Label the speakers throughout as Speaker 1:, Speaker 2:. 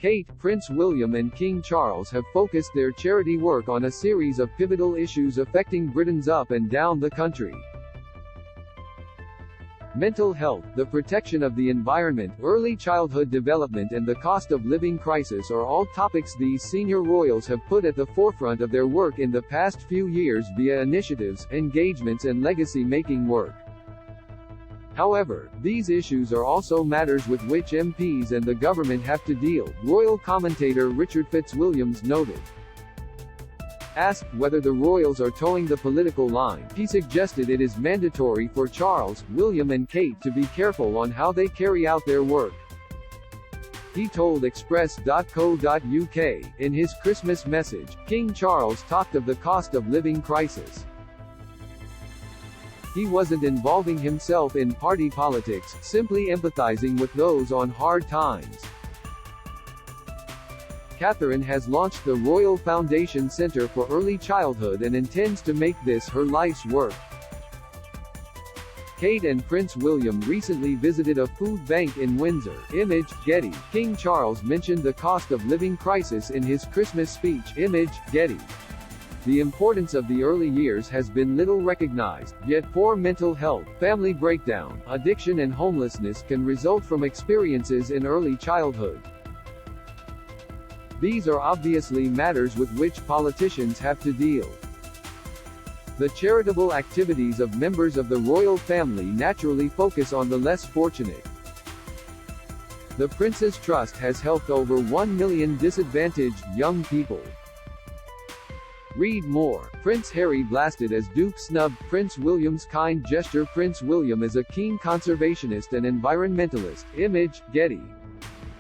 Speaker 1: Kate, Prince William and King Charles have focused their charity work on a series of pivotal issues affecting Britons up and down the country. Mental health, the protection of the environment, early childhood development and the cost of living crisis are all topics these senior royals have put at the forefront of their work in the past few years via initiatives, engagements and legacy-making work. However, these issues are also matters with which MPs and the government have to deal, royal commentator Richard Fitzwilliams noted. Asked whether the royals are towing the political line, he suggested it is mandatory for Charles, William and Kate to be careful on how they carry out their work. He told Express.co.uk, in his Christmas message, King Charles talked of the cost of living crisis. He wasn't involving himself in party politics, simply empathizing with those on hard times. Catherine has launched the Royal Foundation Centre for Early Childhood and intends to make this her life's work. Kate and Prince William recently visited a food bank in Windsor. Image, Getty. King Charles mentioned the cost of living crisis in his Christmas speech. Image, Getty. The importance of the early years has been little recognized, yet poor mental health, family breakdown, addiction and homelessness can result from experiences in early childhood. These are obviously matters with which politicians have to deal. The charitable activities of members of the royal family naturally focus on the less fortunate. The Prince's Trust has helped over 1 million disadvantaged young people. Read more. Prince Harry blasted as Duke snubbed Prince William's kind gesture. Prince William is a keen conservationist and environmentalist. Image, Getty.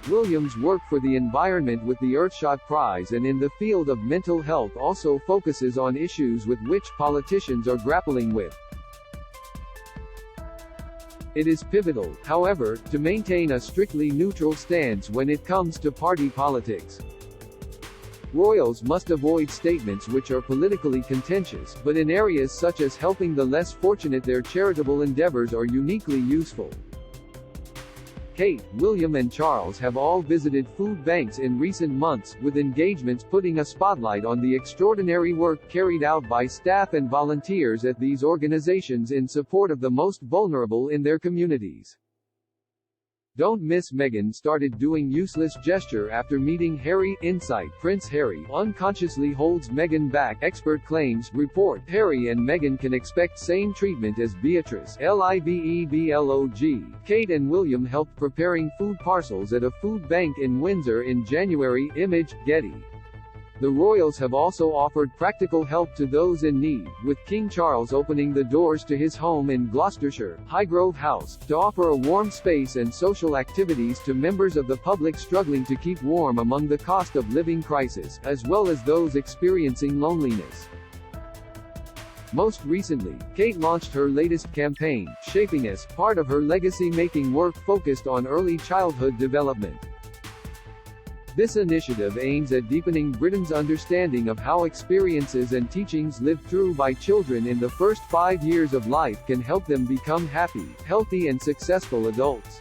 Speaker 1: William's work for the environment with the Earthshot Prize and in the field of mental health also focuses on issues with which politicians are grappling with. It is pivotal, however, to maintain a strictly neutral stance when it comes to party politics. Royals must avoid statements which are politically contentious, but in areas such as helping the less fortunate their charitable endeavors are uniquely useful. Kate, William and Charles have all visited food banks in recent months, with engagements putting a spotlight on the extraordinary work carried out by staff and volunteers at these organizations in support of the most vulnerable in their communities. Don't miss Meghan started doing useless gesture after meeting Harry. Insight. Prince Harry unconsciously holds Meghan back. Expert claims. Report. Harry and Meghan can expect same treatment as Beatrice. Liveblog. Kate and William helped preparing food parcels at a food bank in Windsor in January. Image, Getty. The royals have also offered practical help to those in need, with King Charles opening the doors to his home in Gloucestershire, Highgrove House, to offer a warm space and social activities to members of the public struggling to keep warm among the cost of living crisis, as well as those experiencing loneliness. Most recently, Kate launched her latest campaign, Shaping Us, part of her legacy-making work focused on early childhood development. This initiative aims at deepening Britain's understanding of how experiences and teachings lived through by children in the first 5 years of life can help them become happy, healthy and successful adults.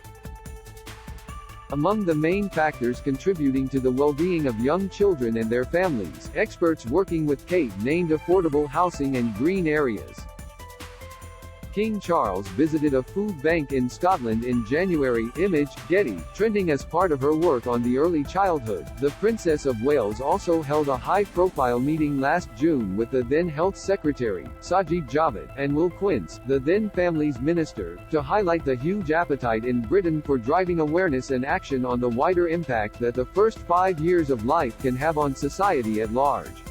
Speaker 1: Among the main factors contributing to the well-being of young children and their families, experts working with Kate named affordable housing and green areas. King Charles visited a food bank in Scotland in January. Image, Getty. Trending as part of her work on the early childhood, the Princess of Wales also held a high-profile meeting last June with the then Health Secretary, Sajid Javid, and Will Quince, the then Family's Minister, to highlight the huge appetite in Britain for driving awareness and action on the wider impact that the first 5 years of life can have on society at large.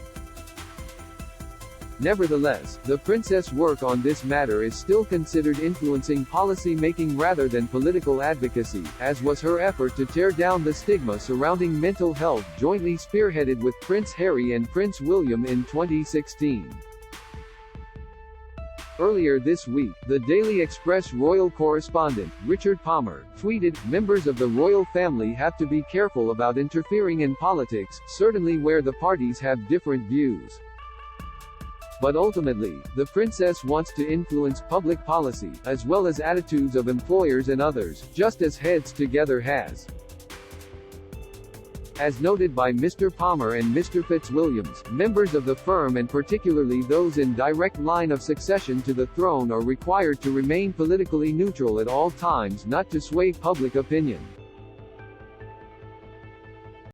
Speaker 1: Nevertheless, the princess' work on this matter is still considered influencing policy making rather than political advocacy, as was her effort to tear down the stigma surrounding mental health jointly spearheaded with Prince Harry and Prince William in 2016. Earlier this week, the Daily Express royal correspondent, Richard Palmer, tweeted, "Members of the royal family have to be careful about interfering in politics, certainly where the parties have different views. But ultimately, the princess wants to influence public policy, as well as attitudes of employers and others, just as Heads Together has." As noted by Mr. Palmer and Mr. Fitzwilliams, members of the firm and particularly those in direct line of succession to the throne are required to remain politically neutral at all times, not to sway public opinion.